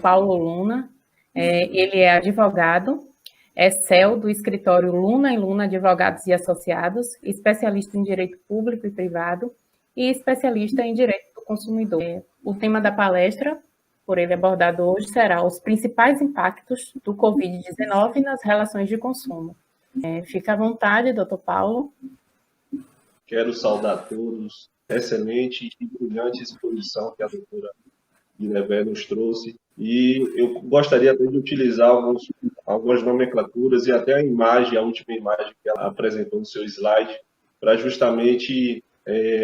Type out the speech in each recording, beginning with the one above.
Paulo Luna. Ele é advogado, é CEO do escritório Luna & Luna Advogados e Associados, especialista em direito público e privado e especialista em direito do consumidor. O tema da palestra, por ele abordado hoje, será os principais impactos do Covid-19 nas relações de consumo. Fica à vontade, doutor Paulo. Quero saudar a todos. Excelente e brilhante exposição que a doutora Guilherme nos trouxe. E eu gostaria até de utilizar algumas nomenclaturas e até a última imagem que ela apresentou no seu slide, para justamente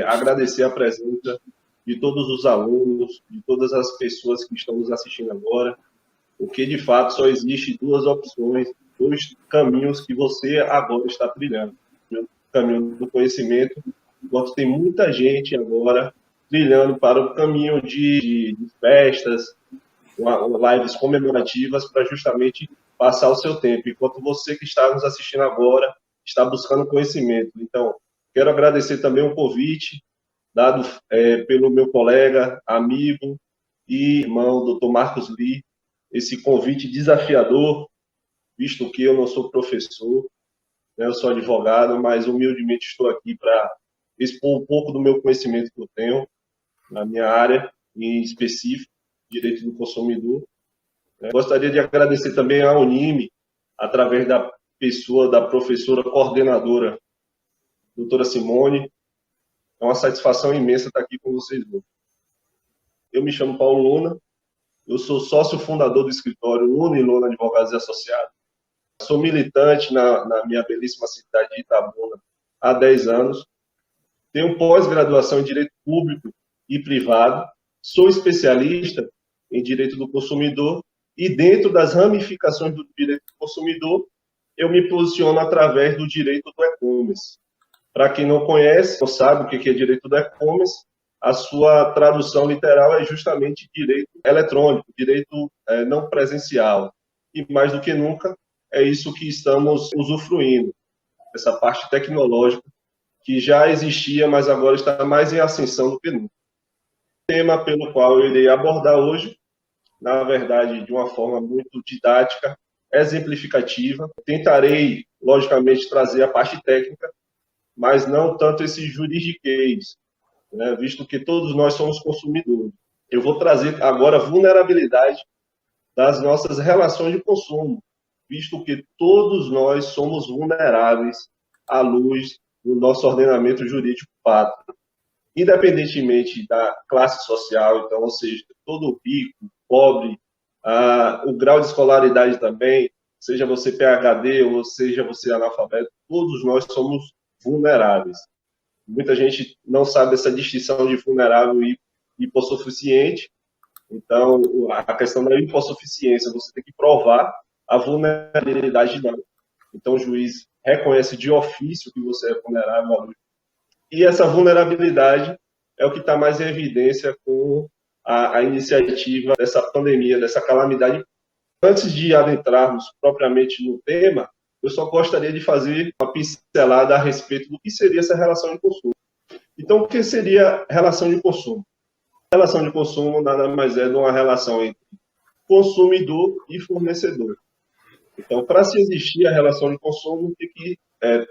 agradecer a presença de todos os alunos, de todas as pessoas que estão nos assistindo agora, porque, de fato, só existe duas opções, dois caminhos que você agora está trilhando. O caminho do conhecimento, enquanto tem muita gente agora trilhando para o caminho de festas, lives comemorativas, para justamente passar o seu tempo, enquanto você que está nos assistindo agora está buscando conhecimento. Então, quero agradecer também o convite dado pelo meu colega, amigo e irmão, Dr. Marcos Lee, esse convite desafiador, visto que eu não sou professor, né, eu sou advogado, mas humildemente estou aqui para expor um pouco do meu conhecimento que eu tenho na minha área, em específico, direito do consumidor. Gostaria de agradecer também à Unime, através da pessoa da professora coordenadora, doutora Simone. É uma satisfação imensa estar aqui com vocês hoje. Eu me chamo Paulo Luna, eu sou sócio fundador do escritório Luna & Luna Advogados e Associados. Sou militante na minha belíssima cidade de Itabuna há 10 anos. Tenho pós-graduação em Direito Público e Privado. Sou especialista em Direito do Consumidor e, dentro das ramificações do Direito do Consumidor, eu me posiciono através do Direito do E-Commerce. Para quem não conhece, não sabe o que é Direito do E-Commerce, a sua tradução literal é justamente direito eletrônico, direito não presencial. E, mais do que nunca, é isso que estamos usufruindo, essa parte tecnológica que já existia, mas agora está mais em ascensão do que nunca. O tema pelo qual eu irei abordar hoje, na verdade, de uma forma muito didática, exemplificativa. Tentarei, logicamente, trazer a parte técnica, mas não tanto esse juridiquês, né, visto que todos nós somos consumidores. Eu vou trazer agora a vulnerabilidade das nossas relações de consumo, visto que todos nós somos vulneráveis à luz do nosso ordenamento jurídico pátrio, independentemente da classe social, então, ou seja, todo rico, pobre, o grau de escolaridade também, seja você PhD ou seja você analfabeto, todos nós somos vulneráveis. Muita gente não sabe essa distinção de vulnerável e hipossuficiente. Então, a questão da hipossuficiência, você tem que provar a vulnerabilidade não. Então, o juiz reconhece de ofício que você é vulnerável. E essa vulnerabilidade é o que está mais em evidência com a iniciativa dessa pandemia, dessa calamidade. Antes de adentrarmos propriamente no tema, eu só gostaria de fazer uma pincelada a respeito do que seria essa relação de consumo. Então, o que seria relação de consumo? A relação de consumo nada mais é de uma relação entre consumidor e fornecedor. Então, para se existir a relação de consumo, tem que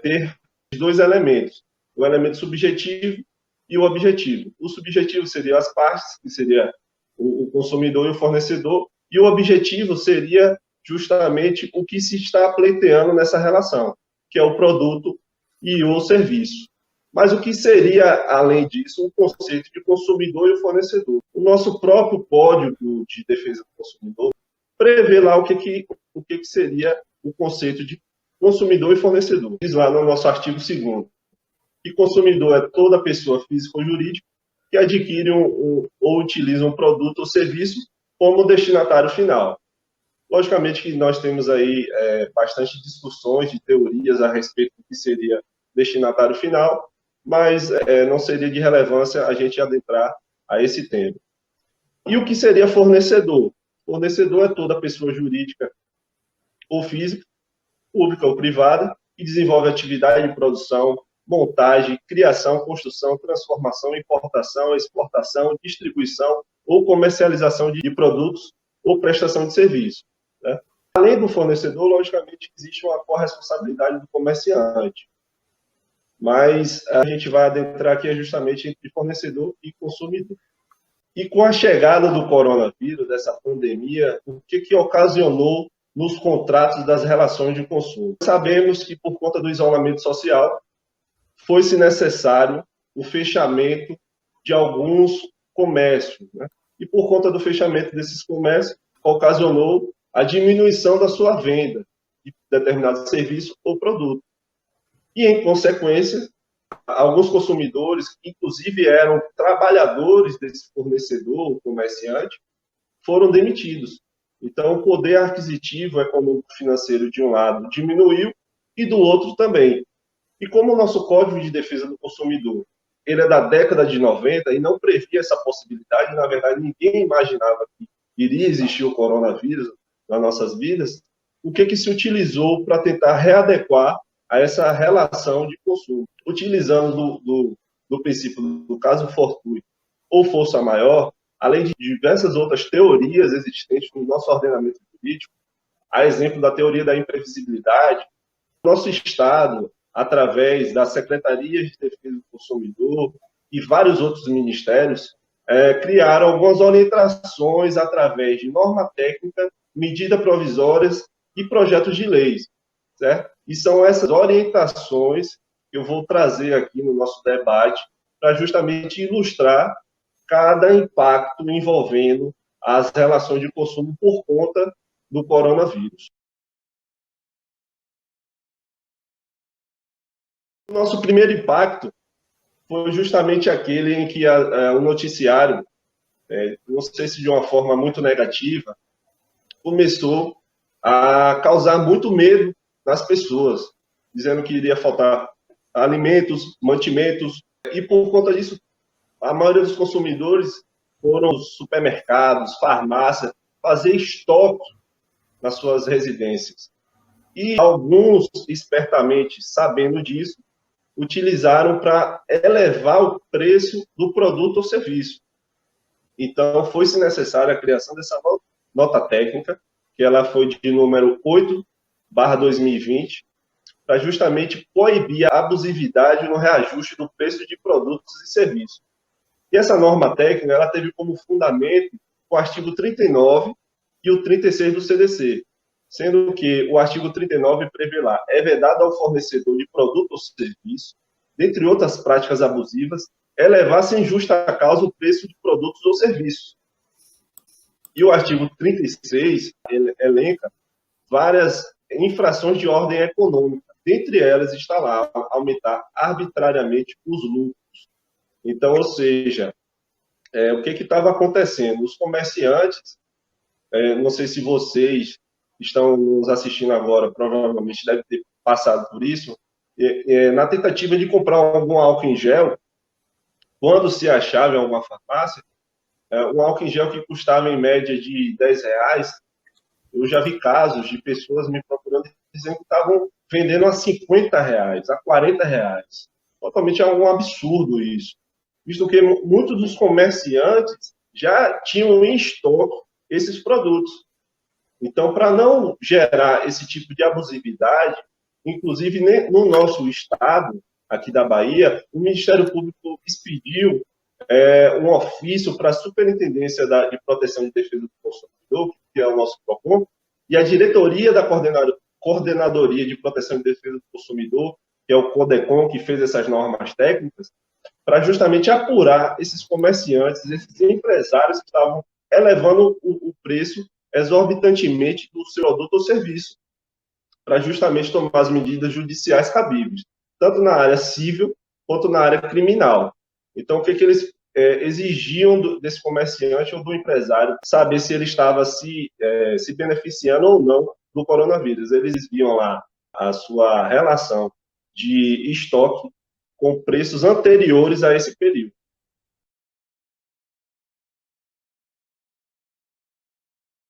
ter dois elementos, o elemento subjetivo e o objetivo. O subjetivo seria as partes, que seria o consumidor e o fornecedor, e o objetivo seria justamente o que se está pleiteando nessa relação, que é o produto e o serviço. Mas o que seria, além disso, o conceito de consumidor e fornecedor? O nosso próprio Código de Defesa do Consumidor prevê lá o que seria o conceito de consumidor e fornecedor. Diz lá no nosso artigo 2º, que consumidor é toda pessoa física ou jurídica que adquire ou utiliza um produto ou serviço como destinatário final. Logicamente que nós temos aí bastante discussões de teorias a respeito do que seria destinatário final, mas não seria de relevância a gente adentrar a esse tema. E o que seria fornecedor? Fornecedor é toda pessoa jurídica ou física, pública ou privada, que desenvolve atividade de produção, montagem, criação, construção, transformação, importação, exportação, distribuição ou comercialização de produtos ou prestação de serviço, né? Além do fornecedor, logicamente, existe uma corresponsabilidade do comerciante, mas a gente vai adentrar aqui justamente entre fornecedor e consumidor. E com a chegada do coronavírus, dessa pandemia, o que ocasionou nos contratos das relações de consumo? Sabemos que, por conta do isolamento social, foi-se necessário o fechamento de alguns comércios, né? E por conta do fechamento desses comércios, ocasionou a diminuição da sua venda de determinado serviço ou produto. E, em consequência, alguns consumidores, que inclusive eram trabalhadores desse fornecedor, o comerciante, foram demitidos. Então, o poder aquisitivo econômico-financeiro, de um lado, diminuiu e do outro também. E como o nosso Código de Defesa do Consumidor ele é da década de 90 e não previa essa possibilidade, na verdade, ninguém imaginava que iria existir o coronavírus nas nossas vidas, o que se utilizou para tentar readequar a essa relação de consumo? Utilizando do princípio do caso fortuito ou força maior, além de diversas outras teorias existentes no nosso ordenamento jurídico, a exemplo da teoria da imprevisibilidade, nosso Estado, através da Secretaria de Defesa do Consumidor e vários outros ministérios, criaram algumas orientações através de norma técnica, medidas provisórias e projetos de leis, certo? E são essas orientações que eu vou trazer aqui no nosso debate para justamente ilustrar cada impacto envolvendo as relações de consumo por conta do coronavírus. O nosso primeiro impacto foi justamente aquele em que o noticiário, não sei se de uma forma muito negativa, começou a causar muito medo nas pessoas, dizendo que iria faltar alimentos, mantimentos, e por conta disso, a maioria dos consumidores foram aos supermercados, farmácias, fazer estoque nas suas residências. E alguns, espertamente sabendo disso, utilizaram para elevar o preço do produto ou serviço. Então, foi-se necessária a criação dessa nota técnica, que ela foi de número 8/2020, para justamente coibir a abusividade no reajuste do preço de produtos e serviços. E essa norma técnica ela teve como fundamento o artigo 39 e o 36 do CDC, sendo que o artigo 39 prevê lá, é vedado ao fornecedor de produto ou serviço, dentre outras práticas abusivas, elevar sem justa causa o preço de produtos ou serviços. E o artigo 36 elenca várias infrações de ordem econômica. Dentre elas está lá aumentar arbitrariamente os lucros. Então, ou seja, o que estava acontecendo? Os comerciantes, não sei se vocês estão nos assistindo agora, provavelmente devem ter passado por isso, na tentativa de comprar algum álcool em gel, quando se achava em alguma farmácia, um álcool em gel que custava em média de R$10, eu já vi casos de pessoas me procurando dizendo que estavam vendendo a R$50, a R$40. Totalmente um absurdo isso. Visto que muitos dos comerciantes já tinham em estoque esses produtos. Então, para não gerar esse tipo de abusividade, inclusive no nosso estado, aqui da Bahia, o Ministério Público expediu um ofício para a Superintendência de Proteção e Defesa do Consumidor, que é o nosso PROCON, e a diretoria da Coordenadoria de Proteção e Defesa do Consumidor, que é o CODECON, que fez essas normas técnicas, para justamente apurar esses comerciantes, esses empresários que estavam elevando o preço exorbitantemente do seu produto ou serviço, para justamente tomar as medidas judiciais cabíveis, tanto na área civil quanto na área criminal. Então, o que eles exigiam desse comerciante ou do empresário, saber se ele estava se beneficiando ou não do coronavírus. Eles viam lá a sua relação de estoque com preços anteriores a esse período.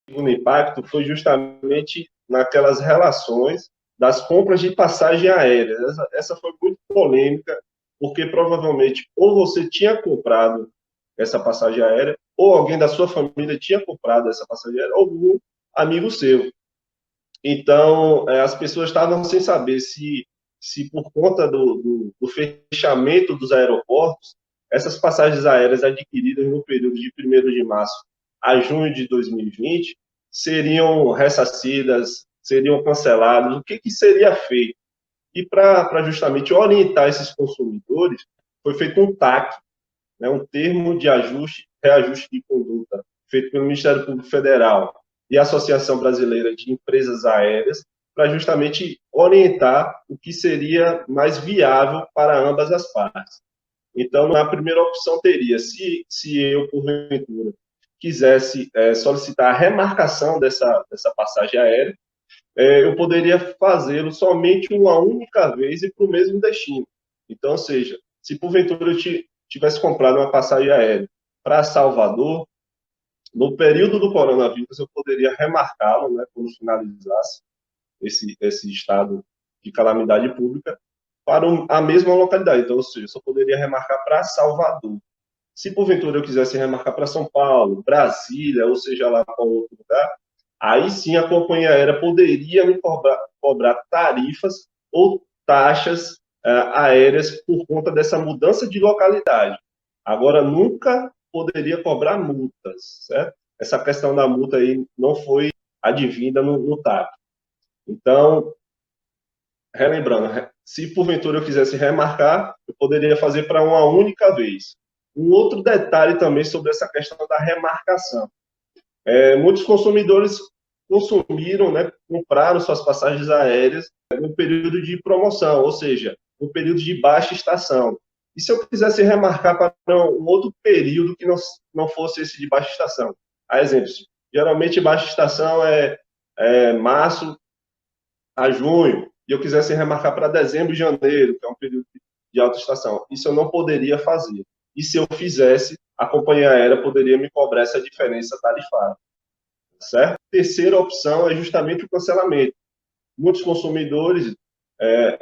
O segundo impacto foi justamente naquelas relações das compras de passagem aérea. Essa foi muito polêmica, porque provavelmente ou você tinha comprado essa passagem aérea, ou alguém da sua família tinha comprado essa passagem aérea, ou algum amigo seu. Então, as pessoas estavam sem saber se por conta do fechamento dos aeroportos, essas passagens aéreas adquiridas no período de 1º de março a junho de 2020 seriam ressarcidas, seriam canceladas, o que seria feito? E para justamente orientar esses consumidores, foi feito um TAC, né, um termo de ajuste, reajuste de conduta, feito pelo Ministério Público Federal e a Associação Brasileira de Empresas Aéreas, para justamente orientar o que seria mais viável para ambas as partes. Então, a primeira opção teria, se eu, porventura, quisesse solicitar a remarcação dessa passagem aérea, eu poderia fazê-lo somente uma única vez e para o mesmo destino. Então, ou seja, se porventura eu tivesse comprado uma passagem aérea para Salvador, no período do coronavírus eu poderia remarcá-lo, né, quando finalizasse esse estado de calamidade pública, para a mesma localidade. Então, ou seja, eu só poderia remarcar para Salvador. Se porventura eu quisesse remarcar para São Paulo, Brasília, ou seja lá qual outro lugar, aí sim a companhia aérea poderia me cobrar tarifas ou taxas aéreas por conta dessa mudança de localidade. Agora, nunca poderia cobrar multas, certo? Essa questão da multa aí não foi advinda no TAC. Então, relembrando, se porventura eu quisesse remarcar, eu poderia fazer para uma única vez. Um outro detalhe também sobre essa questão da remarcação. Muitos consumidores consumiram, né, compraram suas passagens aéreas no período de promoção, ou seja, no período de baixa estação. E se eu quisesse remarcar para um outro período que não fosse esse de baixa estação? A exemplo, geralmente baixa estação é março a junho, e eu quisesse remarcar para dezembro e janeiro, que é um período de alta estação. Isso eu não poderia fazer. E se eu fizesse, a companhia aérea poderia me cobrar essa diferença tarifária. Certo? Terceira opção é justamente o cancelamento. Muitos consumidores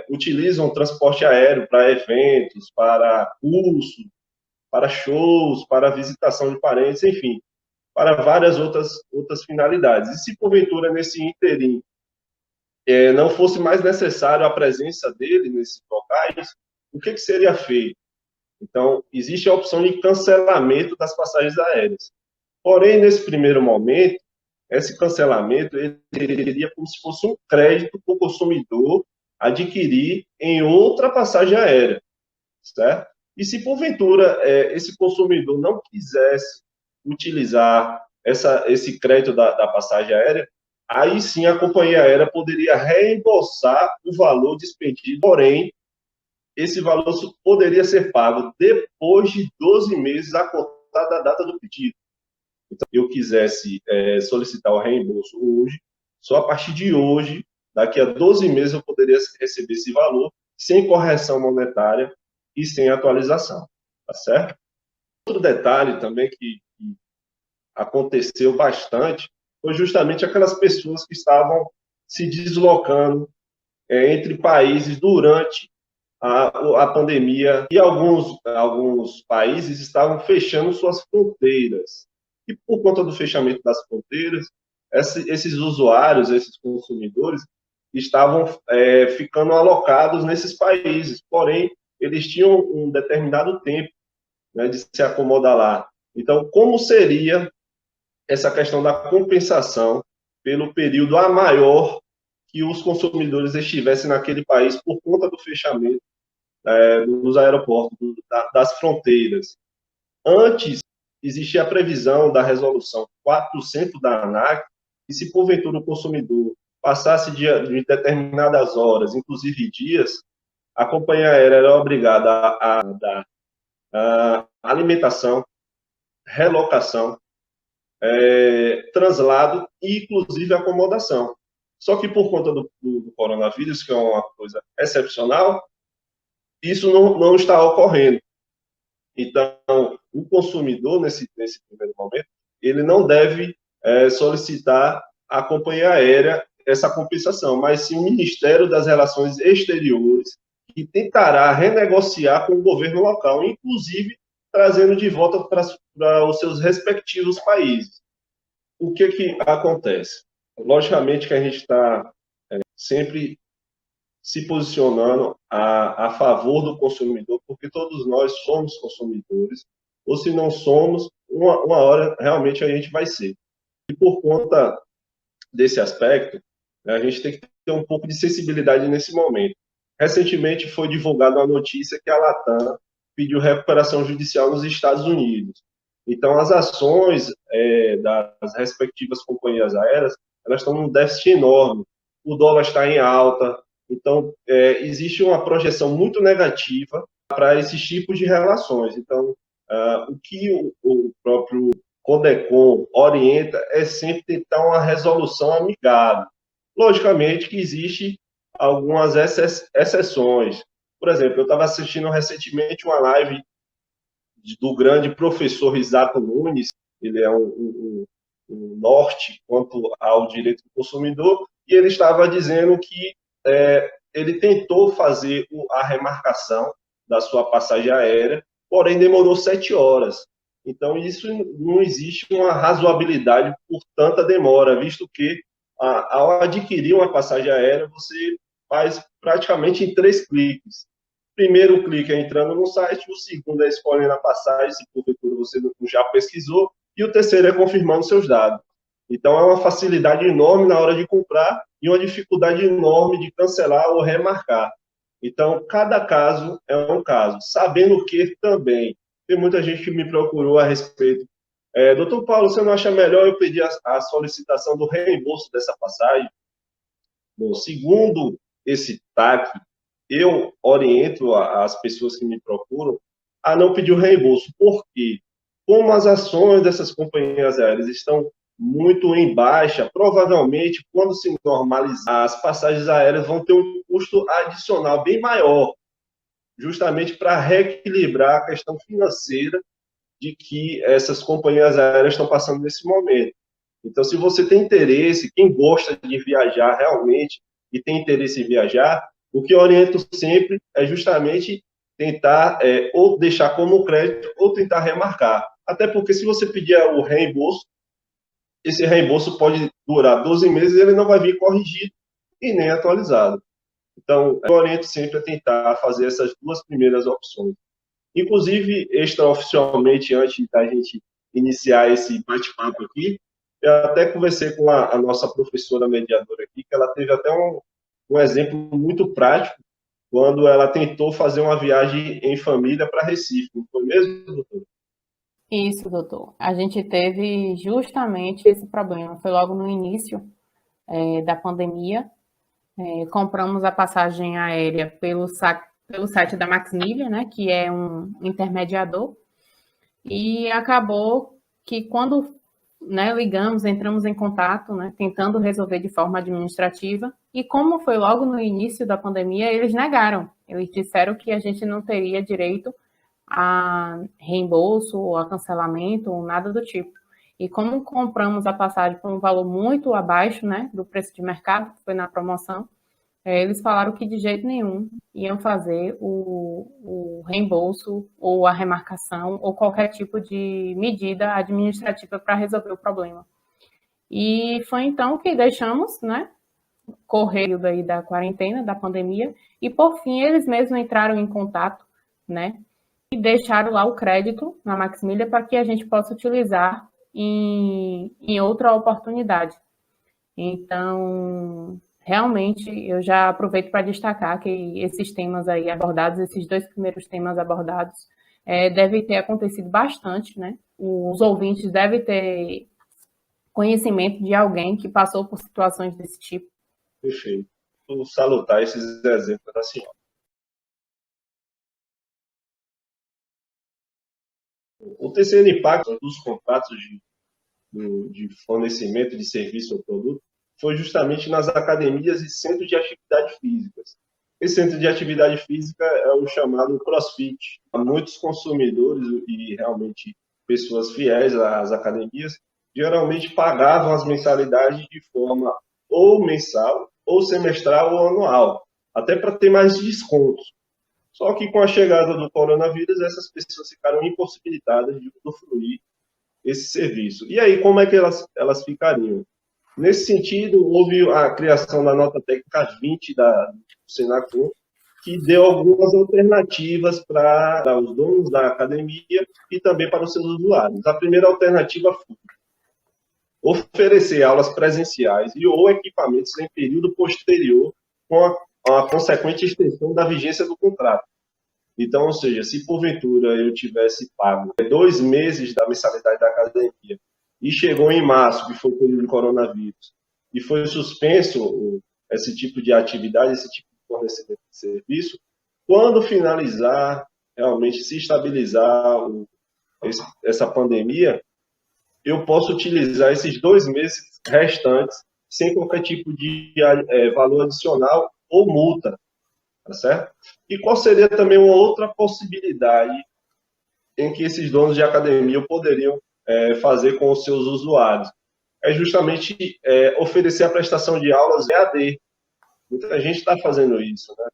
utilizam o transporte aéreo para eventos, para cursos, para shows, para visitação de parentes, enfim, para várias outras finalidades. E se porventura nesse ínterim não fosse mais necessário a presença dele nesses locais, o que seria feito? Então, existe a opção de cancelamento das passagens aéreas. Porém, nesse primeiro momento, esse cancelamento ele seria como se fosse um crédito para o consumidor adquirir em outra passagem aérea, certo? E se porventura esse consumidor não quisesse utilizar esse crédito da passagem aérea, aí sim a companhia aérea poderia reembolsar o valor despendido, porém, esse valor poderia ser pago depois de 12 meses a contar da data do pedido. Então, se eu quisesse solicitar o reembolso hoje, só a partir de hoje, daqui a 12 meses, eu poderia receber esse valor sem correção monetária e sem atualização, tá certo? Outro detalhe também que aconteceu bastante foi justamente aquelas pessoas que estavam se deslocando entre países durante a pandemia, e alguns países estavam fechando suas fronteiras. E por conta do fechamento das fronteiras, esses usuários, esses consumidores, estavam ficando alocados nesses países, porém, eles tinham um determinado tempo, né, de se acomodar lá. Então, como seria essa questão da compensação pelo período a maior que os consumidores estivessem naquele país por conta do fechamento dos aeroportos, das fronteiras? Antes, existia a previsão da resolução 400 da ANAC, que se porventura o consumidor passasse de determinadas horas, inclusive dias, a companhia aérea era obrigada a dar alimentação, relocação, translado e, inclusive, acomodação. Só que por conta do coronavírus, que é uma coisa excepcional, isso não está ocorrendo. Então, o consumidor, nesse primeiro momento, ele não deve solicitar à companhia aérea essa compensação, mas sim o Ministério das Relações Exteriores, que tentará renegociar com o governo local, inclusive trazendo de volta para os seus respectivos países. O que acontece? Logicamente que a gente está sempre se posicionando a favor do consumidor, porque todos nós somos consumidores, ou se não somos, uma hora realmente a gente vai ser. E por conta desse aspecto, a gente tem que ter um pouco de sensibilidade nesse momento. Recentemente foi divulgada uma notícia que a Latam pediu recuperação judicial nos Estados Unidos. Então, as ações das respectivas companhias aéreas, elas estão num déficit enorme. O dólar está em alta. Então, existe uma projeção muito negativa para esses tipos de relações. Então, o que o próprio CODECON orienta é sempre tentar uma resolução amigável. Logicamente que existe algumas exceções. Por exemplo, eu estava assistindo recentemente uma live do grande professor Isaac Nunes, ele é um norte quanto ao direito do consumidor, e ele estava dizendo que ele tentou fazer a remarcação da sua passagem aérea, porém demorou 7 horas. Então, isso não existe uma razoabilidade por tanta demora, visto que ao adquirir uma passagem aérea, você faz praticamente em 3 cliques. Primeiro clique é entrando no site, o segundo é escolhendo a passagem, se porventura você já pesquisou, e o terceiro é confirmando seus dados. Então, é uma facilidade enorme na hora de comprar e uma dificuldade enorme de cancelar ou remarcar. Então, cada caso é um caso. Sabendo que também tem muita gente que me procurou a respeito. Doutor Paulo, você não acha melhor eu pedir a solicitação do reembolso dessa passagem? Bom, segundo esse TAC, eu oriento as pessoas que me procuram a não pedir o reembolso. Por quê? Como as ações dessas companhias aéreas estão muito em baixa, provavelmente, quando se normalizar, as passagens aéreas vão ter um custo adicional bem maior, justamente para reequilibrar a questão financeira de que essas companhias aéreas estão passando nesse momento. Então, se você tem interesse, quem gosta de viajar realmente e tem interesse em viajar, o que eu oriento sempre é justamente tentar ou deixar como crédito ou tentar remarcar. Até porque se você pedir o reembolso, esse reembolso pode durar 12 meses e ele não vai vir corrigido e nem atualizado. Então, eu oriento sempre a tentar fazer essas 2 primeiras opções. Inclusive, extraoficialmente, antes da gente iniciar esse bate-papo aqui, eu até conversei com a nossa professora mediadora aqui, que ela teve até um exemplo muito prático, quando ela tentou fazer uma viagem em família para Recife. Não foi mesmo, doutor? Isso, doutor. A gente teve justamente esse problema. Foi logo no início da pandemia. Compramos a passagem aérea pelo site da Maxmilha, né, que é um intermediador, e acabou que quando ligamos, entramos em contato, tentando resolver de forma administrativa, e como foi logo no início da pandemia, eles negaram. Eles disseram que a gente não teria direito a reembolso, ou a cancelamento, ou nada do tipo. E como compramos a passagem por um valor muito abaixo, do preço de mercado, que foi na promoção, eles falaram que de jeito nenhum iam fazer o reembolso ou a remarcação ou qualquer tipo de medida administrativa para resolver o problema. E foi então que deixamos, correr daí da quarentena, da pandemia, e por fim eles mesmos entraram em contato, e deixaram lá o crédito na Maxmilha para que a gente possa utilizar em outra oportunidade. Então, realmente, eu já aproveito para destacar que esses temas aí abordados, esses 2 primeiros temas abordados, devem ter acontecido bastante, Os ouvintes devem ter conhecimento de alguém que passou por situações desse tipo. Perfeito. Vou salutar esses exemplos da senhora. O terceiro impacto dos contratos de fornecimento de serviço ou produto foi justamente nas academias e centros de atividade físicas. Esse centro de atividade física é o chamado CrossFit. Há muitos consumidores e realmente pessoas fiéis às academias geralmente pagavam as mensalidades de forma ou mensal, ou semestral ou anual, até para ter mais descontos. Só que com a chegada do coronavírus, essas pessoas ficaram impossibilitadas de usufruir esse serviço. E aí, como é que elas ficariam? Nesse sentido, houve a criação da nota técnica 20 do Senacom, que deu algumas alternativas para os donos da academia e também para os seus usuários. A primeira alternativa foi oferecer aulas presenciais e ou equipamentos em período posterior com a consequente extensão da vigência do contrato. Então, ou seja, se porventura eu tivesse pago 2 meses da mensalidade da academia e chegou em março, que foi o período do coronavírus, e foi suspenso esse tipo de atividade, esse tipo de fornecimento de serviço, quando finalizar, realmente se estabilizar essa pandemia, eu posso utilizar esses 2 meses restantes sem qualquer tipo de valor adicional ou multa, tá certo? E qual seria também uma outra possibilidade em que esses donos de academia poderiam fazer com os seus usuários? É justamente oferecer a prestação de aulas EAD. Muita gente está fazendo isso, né?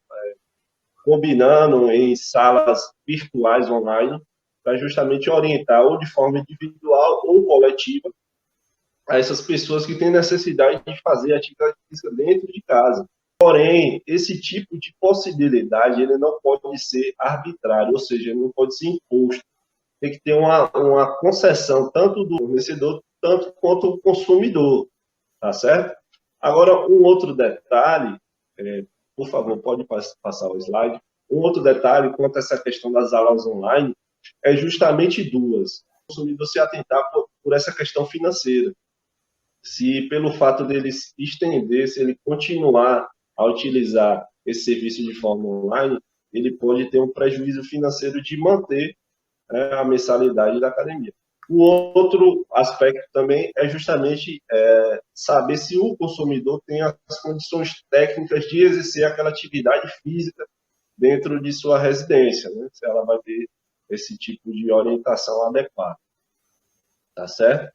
Combinando em salas virtuais online para justamente orientar ou de forma individual ou coletiva a essas pessoas que têm necessidade de fazer atividade física dentro de casa. Porém, esse tipo de possibilidade ele não pode ser arbitrário, ou seja, ele não pode ser imposto. Tem que ter uma concessão tanto do fornecedor tanto quanto do consumidor, tá certo? Agora, um outro detalhe, por favor, pode passar o slide. Um outro detalhe quanto a essa questão das aulas online é justamente duas. O consumidor se atentar por essa questão financeira. Se pelo fato dele estender, se ele continuar a utilizar esse serviço de forma online, ele pode ter um prejuízo financeiro de manter a mensalidade da academia. O outro aspecto também é justamente saber se o consumidor tem as condições técnicas de exercer aquela atividade física dentro de sua residência, né? Se ela vai ter esse tipo de orientação adequada. Tá certo?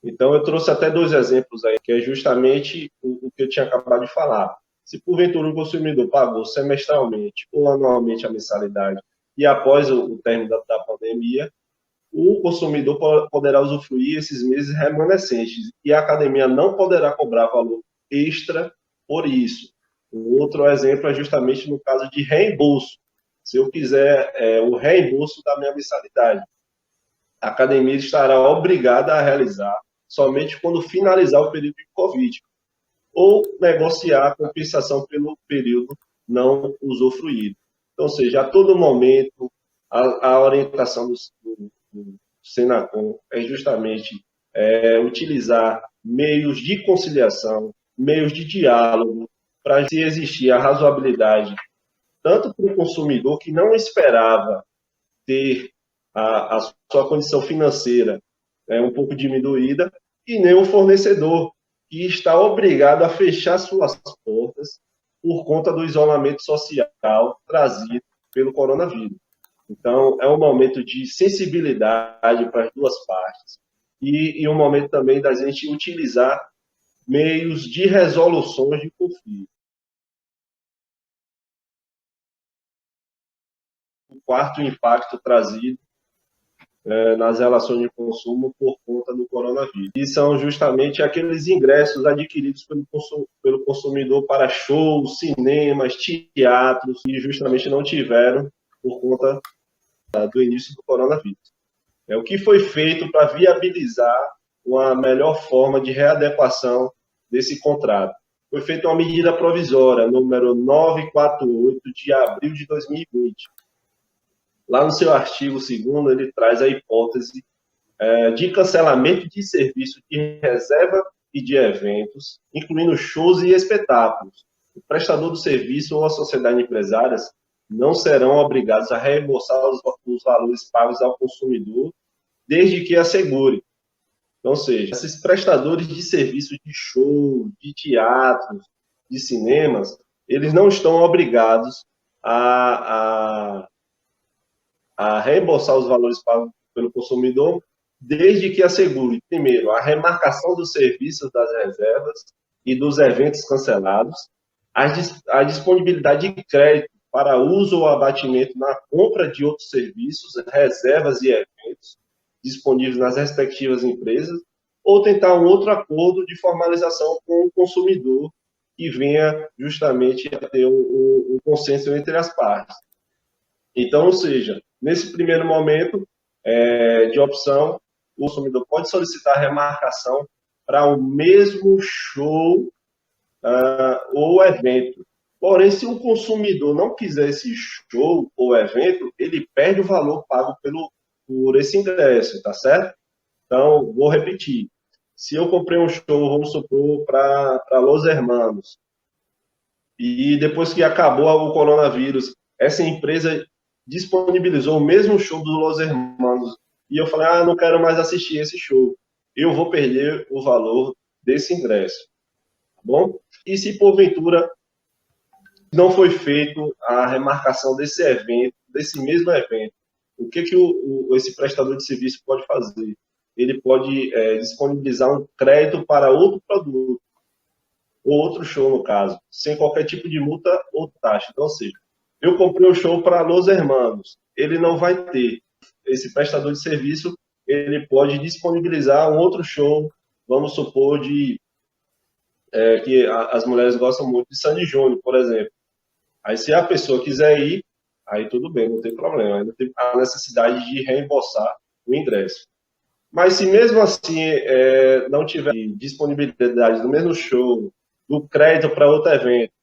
Então, eu trouxe até 2 exemplos aí, que é justamente o que eu tinha acabado de falar. Se porventura o consumidor pagou semestralmente ou anualmente a mensalidade e após o término da pandemia, o consumidor poderá usufruir esses meses remanescentes e a academia não poderá cobrar valor extra por isso. O outro exemplo é justamente no caso de reembolso. Se eu quiser o reembolso da minha mensalidade, a academia estará obrigada a realizar somente quando finalizar o período de Covid, ou negociar a compensação pelo período não usufruído. Então, ou seja, a todo momento, a orientação do Senacom é justamente utilizar meios de conciliação, meios de diálogo, para se existir a razoabilidade, tanto para o consumidor que não esperava ter a sua condição financeira um pouco diminuída, e nem o fornecedor, que está obrigado a fechar suas portas por conta do isolamento social trazido pelo coronavírus. Então, é um momento de sensibilidade para as duas partes e um momento também da gente utilizar meios de resoluções de conflito. O quarto impacto trazido nas relações de consumo por conta do coronavírus. E são justamente aqueles ingressos adquiridos pelo consumidor para shows, cinemas, teatros, que justamente não tiveram por conta do início do coronavírus. O que foi feito para viabilizar uma melhor forma de readequação desse contrato? Foi feita uma medida provisória, número 948, de abril de 2020. Lá no seu artigo 2º, ele traz a hipótese de cancelamento de serviço de reserva e de eventos, incluindo shows e espetáculos. O prestador do serviço ou a sociedade empresárias não serão obrigados a reembolsar os valores pagos ao consumidor, desde que assegure. Então, ou seja, esses prestadores de serviços de show, de teatros, de cinemas, eles não estão obrigados a reembolsar os valores pagos pelo consumidor, desde que assegure, primeiro, a remarcação dos serviços das reservas e dos eventos cancelados, a disponibilidade de crédito para uso ou abatimento na compra de outros serviços, reservas e eventos disponíveis nas respectivas empresas, ou tentar um outro acordo de formalização com o consumidor que venha justamente a ter um consenso entre as partes. Então, ou seja, nesse primeiro momento de opção, o consumidor pode solicitar remarcação para o mesmo show ou evento. Porém, se o consumidor não quiser esse show ou evento, ele perde o valor pago por esse ingresso, tá certo? Então, vou repetir. Se eu comprei um show, vamos supor, para Los Hermanos, e depois que acabou o coronavírus, essa empresa disponibilizou o mesmo show do Los Hermanos, e eu falei, não quero mais assistir esse show, eu vou perder o valor desse ingresso, tá bom? E se porventura não foi feito a remarcação desse evento, desse mesmo evento, o que esse prestador de serviço pode fazer? Ele pode disponibilizar um crédito para outro produto, ou outro show, no caso, sem qualquer tipo de multa ou taxa. Então, ou seja, eu comprei um show para Los Hermanos, ele não vai ter. Esse prestador de serviço, ele pode disponibilizar um outro show, vamos supor, que as mulheres gostam muito de Sandy Júnior, por exemplo. Aí, se a pessoa quiser ir, aí tudo bem, não tem problema. Aí não tem a necessidade de reembolsar o ingresso. Mas se mesmo assim não tiver disponibilidade do mesmo show, do crédito para outro evento,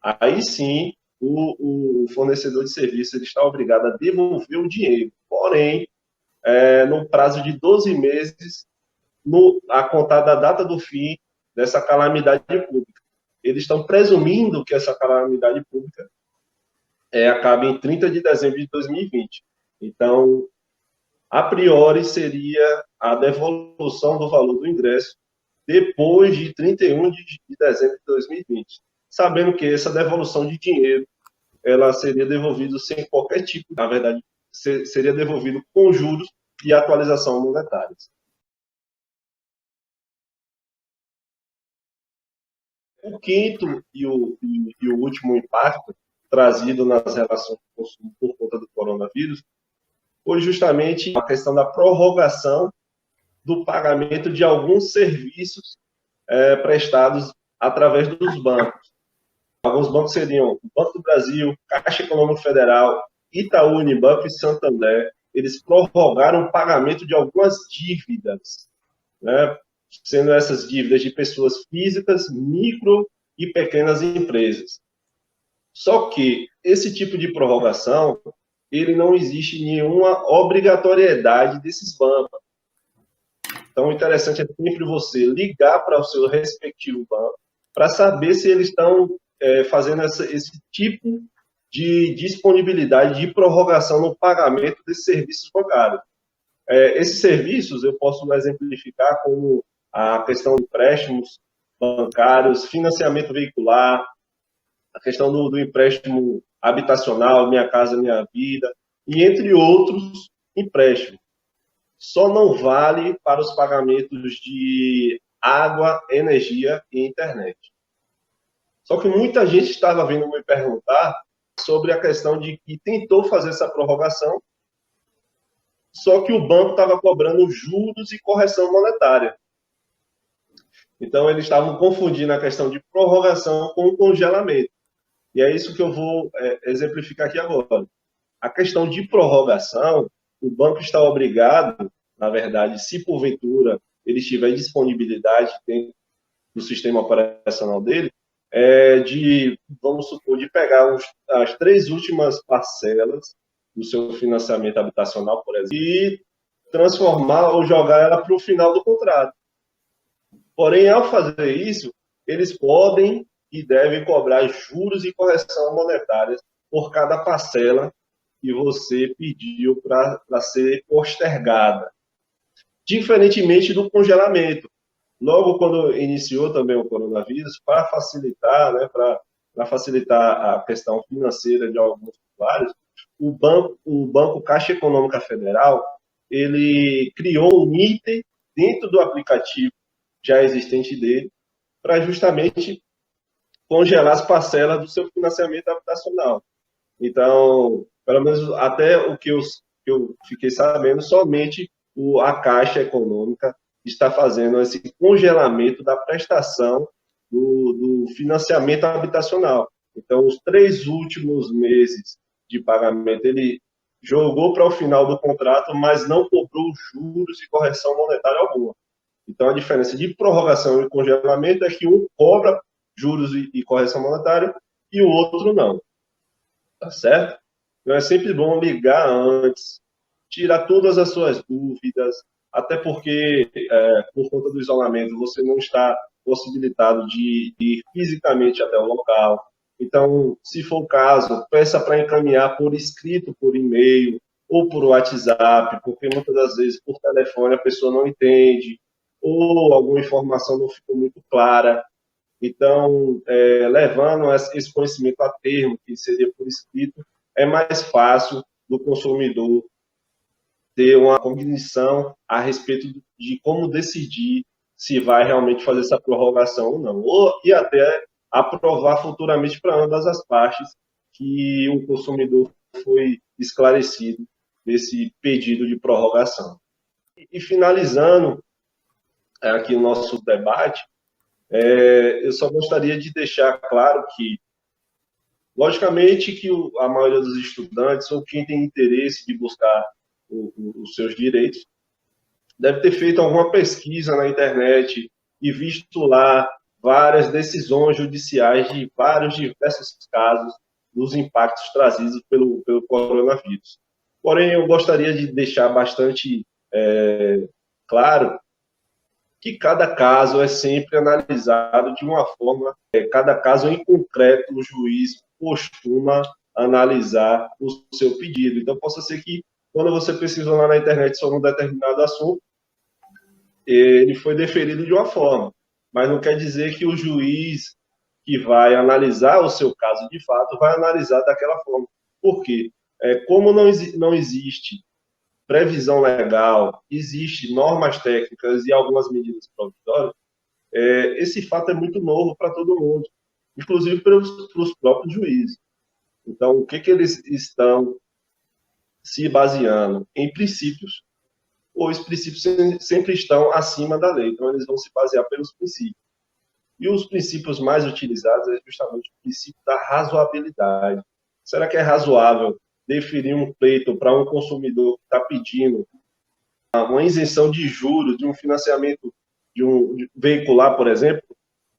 aí sim o fornecedor de serviço ele está obrigado a devolver o dinheiro. Porém, no prazo de 12 meses, a contar da data do fim dessa calamidade pública. Eles estão presumindo que essa calamidade pública acabe em 30 de dezembro de 2020. Então, a priori, seria a devolução do valor do ingresso depois de 31 de dezembro de 2020. Sabendo que essa devolução de dinheiro, ela seria devolvida sem qualquer tipo, na verdade, seria devolvido com juros e atualização monetárias. O quinto e o último impacto trazido nas relações de consumo por conta do coronavírus foi justamente a questão da prorrogação do pagamento de alguns serviços prestados através dos bancos. Alguns bancos seriam o Banco do Brasil, Caixa Econômica Federal, Itaú Unibanco e Santander. Eles prorrogaram o pagamento de algumas dívidas, né, sendo essas dívidas de pessoas físicas, micro e pequenas empresas. Só que esse tipo de prorrogação, ele não existe nenhuma obrigatoriedade desses bancos. Então, o interessante é sempre você ligar para o seu respectivo banco para saber se eles estão fazendo esse tipo de disponibilidade de prorrogação no pagamento desses serviços bancários. Esses serviços eu posso exemplificar como a questão de empréstimos bancários, financiamento veicular, a questão do empréstimo habitacional, Minha Casa Minha Vida, e entre outros empréstimos. Só não vale para os pagamentos de água, energia e internet. Só que muita gente estava vindo me perguntar sobre a questão de que tentou fazer essa prorrogação, só que o banco estava cobrando juros e correção monetária. Então, eles estavam confundindo a questão de prorrogação com o congelamento. E é isso que eu vou exemplificar aqui agora. A questão de prorrogação, o banco está obrigado, na verdade, se porventura ele tiver disponibilidade dentro do sistema operacional dele, vamos supor, de pegar as 3 últimas parcelas do seu financiamento habitacional, por exemplo, e transformar ou jogar ela para o final do contrato. Porém, ao fazer isso, eles podem e devem cobrar juros e correção monetárias por cada parcela que você pediu para ser postergada. Diferentemente do congelamento. Logo quando iniciou também o coronavírus, para facilitar, né, para facilitar a questão financeira de alguns usuários, o Banco Caixa Econômica Federal, ele criou um item dentro do aplicativo já existente dele, para justamente congelar as parcelas do seu financiamento habitacional. Então, pelo menos até o que eu fiquei sabendo, somente a Caixa Econômica está fazendo esse congelamento da prestação do financiamento habitacional. Então, os 3 últimos meses de pagamento, ele jogou para o final do contrato, mas não cobrou juros e correção monetária alguma. Então, a diferença de prorrogação e congelamento é que um cobra juros e correção monetária e o outro não. Tá certo? Então, é sempre bom ligar antes, tirar todas as suas dúvidas, até porque, por conta do isolamento, você não está possibilitado de ir fisicamente até o local. Então, se for o caso, peça para encaminhar por escrito, por e-mail ou por WhatsApp, porque muitas das vezes por telefone a pessoa não entende ou alguma informação não ficou muito clara. Então, levando esse conhecimento a termo, que seria por escrito, é mais fácil do consumidor ter uma cognição a respeito de como decidir se vai realmente fazer essa prorrogação ou não. E até aprovar futuramente para ambas as partes que o consumidor foi esclarecido desse pedido de prorrogação. E finalizando aqui o nosso debate, eu só gostaria de deixar claro que, logicamente, que a maioria dos estudantes, ou quem tem interesse de buscar os seus direitos, deve ter feito alguma pesquisa na internet e visto lá várias decisões judiciais de vários diversos casos dos impactos trazidos pelo coronavírus. Porém, eu gostaria de deixar bastante claro que cada caso é sempre analisado de uma forma, cada caso em concreto o juiz costuma analisar o seu pedido. Então, possa ser que, quando você pesquisou lá na internet sobre um determinado assunto, ele foi deferido de uma forma, mas não quer dizer que o juiz que vai analisar o seu caso de fato vai analisar daquela forma. Por quê? Como não existe previsão legal, existe normas técnicas e algumas medidas provisórias, esse fato é muito novo para todo mundo, inclusive para os próprios juízes. Então, o que eles estão se baseando? Em princípios, ou os princípios sempre estão acima da lei, então eles vão se basear pelos princípios. E os princípios mais utilizados é justamente o princípio da razoabilidade. Será que é razoável definir um pleito para um consumidor que está pedindo uma isenção de juros de um financiamento de um veicular, por exemplo,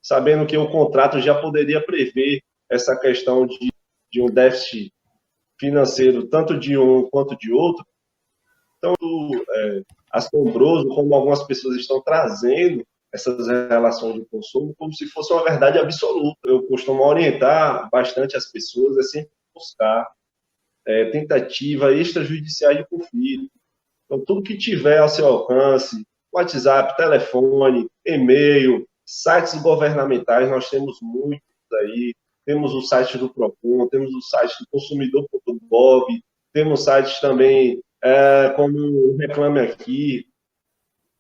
sabendo que o contrato já poderia prever essa questão de um déficit financeiro, tanto de um quanto de outro? Então, assombroso como algumas pessoas estão trazendo essas relações de consumo como se fosse uma verdade absoluta. Eu costumo orientar bastante as pessoas a sempre buscar tentativa extrajudicial de conflito. Então, tudo que tiver ao seu alcance, WhatsApp, telefone, e-mail, sites governamentais, nós temos muitos aí. Temos o site do Procon, temos o site do consumidor.gov, temos sites também como o Reclame Aqui.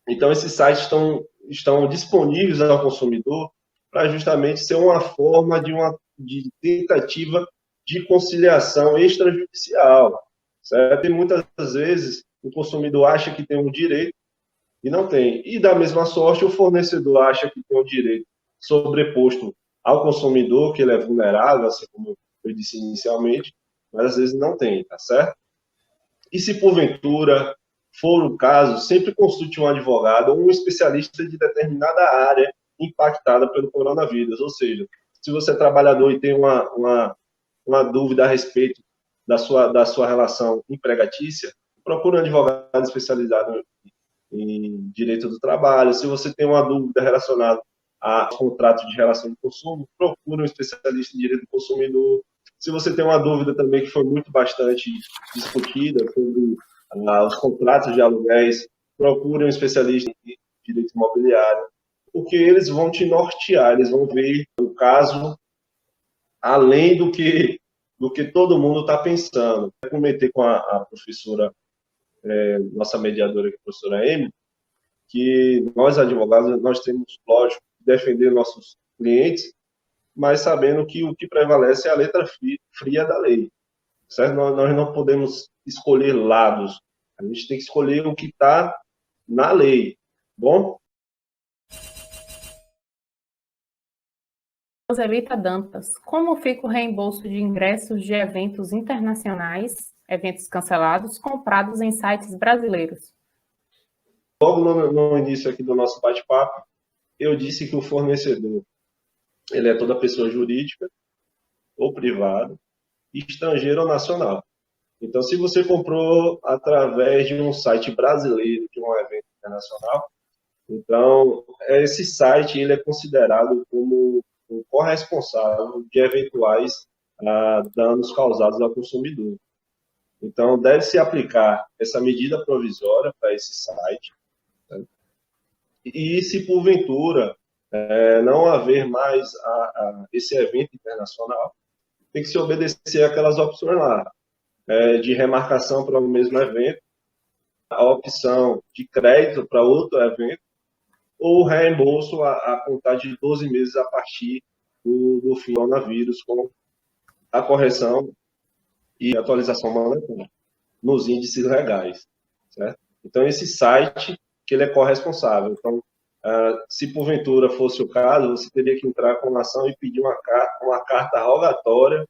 Então, esses sites estão disponíveis ao consumidor para justamente ser uma forma de tentativa de conciliação extrajudicial. Certo? E muitas vezes o consumidor acha que tem um direito e não tem. E, da mesma sorte, o fornecedor acha que tem um direito sobreposto ao consumidor, que ele é vulnerável, assim como eu disse inicialmente, mas às vezes não tem, tá certo? E se porventura for o caso, sempre consulte um advogado ou um especialista de determinada área impactada pelo coronavírus. Ou seja, se você é trabalhador e tem uma dúvida a respeito da sua relação empregatícia, procure um advogado especializado em direito do trabalho. Se você tem uma dúvida relacionada a contrato de relação de consumo, procure um especialista em direito do consumidor. Se você tem uma dúvida também que foi bastante discutida sobre os contratos de aluguéis, procure um especialista em direito imobiliário, porque eles vão te nortear, eles vão ver o caso além do que todo mundo está pensando. Eu comentei com a professora, nossa mediadora, a professora Amy, que nós, advogados, nós temos, lógico, defender nossos clientes, mas sabendo que o que prevalece é a letra fria da lei. certo? Nós não podemos escolher lados, a gente tem que escolher o que está na lei, bom? Roselita Dantas, como fica o reembolso de ingressos de eventos internacionais, eventos cancelados, comprados em sites brasileiros? Logo no início aqui do nosso bate-papo, eu disse que o fornecedor, ele é toda pessoa jurídica ou privada, estrangeira ou nacional. Então, se você comprou através de um site brasileiro, de um evento internacional, então esse site ele é considerado como o corresponsável de eventuais danos causados ao consumidor. Então, deve-se aplicar essa medida provisória para esse site, né? E se porventura não haver mais esse evento internacional, tem que se obedecer aquelas opções lá, de remarcação para o mesmo evento, a opção de crédito para outro evento, ou reembolso a contar de 12 meses a partir do fim do coronavírus, com a correção e atualização monetária nos índices legais, certo? Então, esse site que ele é corresponsável. Então, se porventura fosse o caso, você teria que entrar com a ação e pedir uma carta rogatória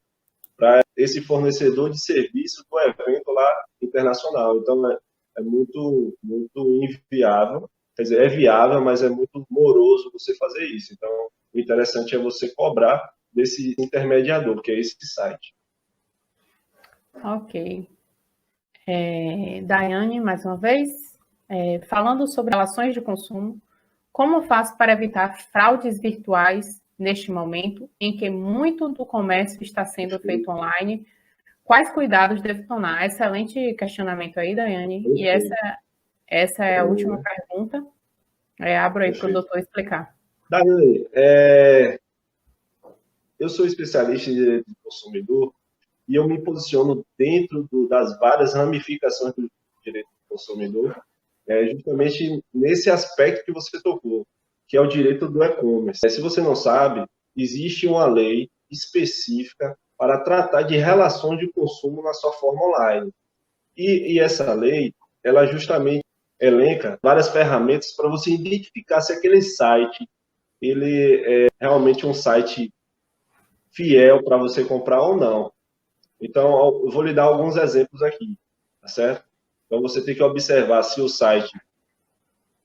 para esse fornecedor de serviço do evento lá internacional. Então, é muito, muito inviável, quer dizer, é viável, mas é muito moroso você fazer isso. Então, o interessante é você cobrar desse intermediador, que é esse site. Ok. Daiane, mais uma vez, falando sobre relações de consumo, como faço para evitar fraudes virtuais neste momento em que muito do comércio está sendo feito online? Quais cuidados devo tomar? Excelente questionamento aí, Daiane. E essa é a última pergunta. Abro aí para o doutor explicar. Daiane, eu sou especialista em direito do consumidor e eu me posiciono dentro das várias ramificações do direito do consumidor, justamente nesse aspecto que você tocou, que é o direito do e-commerce. Se você não sabe, existe uma lei específica para tratar de relações de consumo na sua forma online. E essa lei, ela justamente elenca várias ferramentas para você identificar se aquele site ele é realmente um site fiel para você comprar ou não. Então, eu vou lhe dar alguns exemplos aqui, tá certo? Então, você tem que observar se o site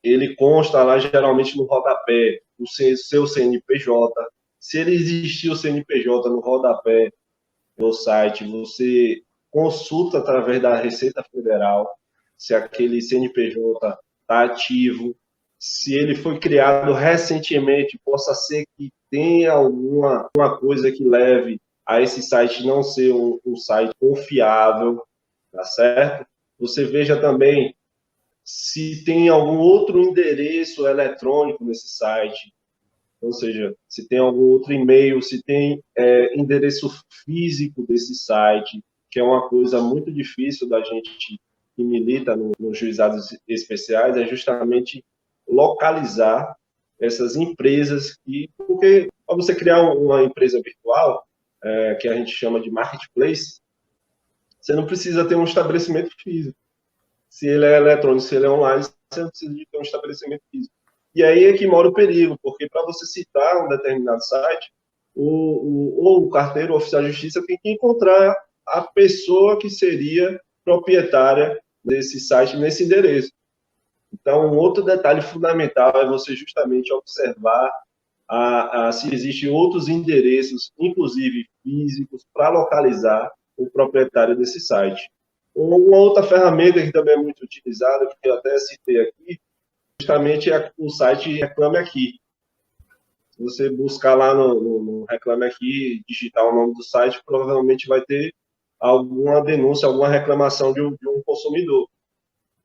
ele consta lá geralmente no rodapé o seu CNPJ. Se ele existir o CNPJ no rodapé do site, você consulta através da Receita Federal se aquele CNPJ está ativo, se ele foi criado recentemente, possa ser que tenha alguma coisa que leve a esse site não ser um site confiável, tá certo? Você veja também se tem algum outro endereço eletrônico nesse site, ou seja, se tem algum outro e-mail, se tem endereço físico desse site, que é uma coisa muito difícil da gente que milita nos juizados especiais, é justamente localizar essas empresas porque para você criar uma empresa virtual, que a gente chama de marketplace, você não precisa ter um estabelecimento físico. Se ele é eletrônico, se ele é online, você não precisa de ter um estabelecimento físico. E aí é que mora o perigo, porque para você citar um determinado site, o carteiro o oficial de justiça tem que encontrar a pessoa que seria proprietária desse site nesse endereço. Então, um outro detalhe fundamental é você justamente observar se existem outros endereços, inclusive físicos, para localizar o proprietário desse site. Uma outra ferramenta que também é muito utilizada, que eu até citei aqui, justamente é o site Reclame Aqui. Se você buscar lá no Reclame Aqui, digitar o nome do site, provavelmente vai ter alguma denúncia, alguma reclamação de um consumidor.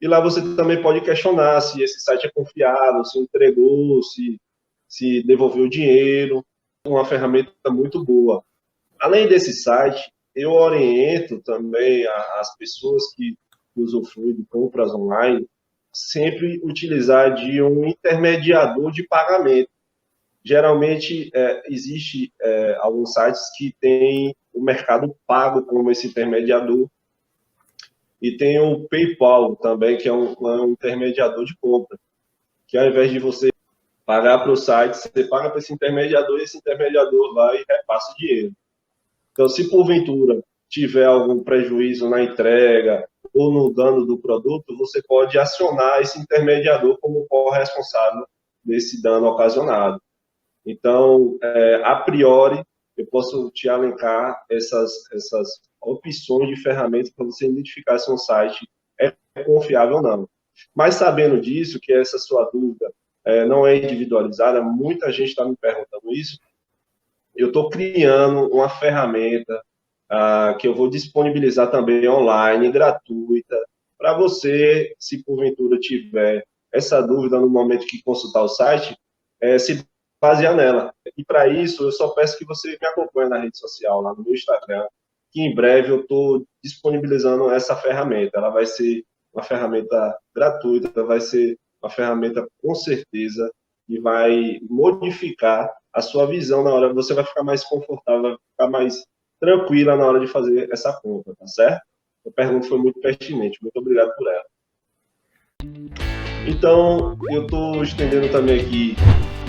E lá você também pode questionar se esse site é confiável, se entregou, se devolveu o dinheiro. Uma ferramenta muito boa. Além desse site, eu oriento também as pessoas que usufruem de compras online sempre utilizar de um intermediador de pagamento. Geralmente, existe alguns sites que têm o Mercado Pago como esse intermediador. E tem o PayPal também, que é um intermediador de compra, que ao invés de você pagar para o site, você paga para esse intermediador e esse intermediador vai e repassa o dinheiro. Então, se porventura tiver algum prejuízo na entrega ou no dano do produto, você pode acionar esse intermediador como corresponsável desse dano ocasionado. Então, a priori, eu posso te alencar essas opções de ferramentas para você identificar se um site é confiável ou não. Mas sabendo disso, que essa sua dúvida não é individualizada, muita gente está me perguntando isso, eu estou criando uma ferramenta que eu vou disponibilizar também online, gratuita, para você, se porventura tiver essa dúvida no momento que consultar o site, se basear nela. E para isso, eu só peço que você me acompanhe na rede social, lá no meu Instagram, que em breve eu estou disponibilizando essa ferramenta. Ela vai ser uma ferramenta gratuita, vai ser uma ferramenta com certeza que vai modificar a sua visão na hora, você vai ficar mais confortável, vai ficar mais tranquila na hora de fazer essa compra, tá certo? A pergunta foi muito pertinente, muito obrigado por ela. Então, eu estou estendendo também aqui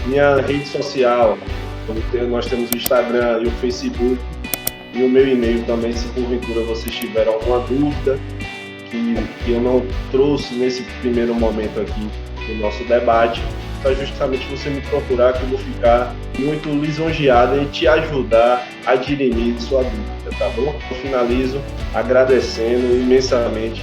minha rede social, nós temos o Instagram e o Facebook, e o meu e-mail também, se porventura vocês tiverem alguma dúvida que eu não trouxe nesse primeiro momento aqui do nosso debate, para justamente você me procurar, que eu vou ficar muito lisonjeado em te ajudar a dirimir sua dúvida, tá bom? Eu finalizo agradecendo imensamente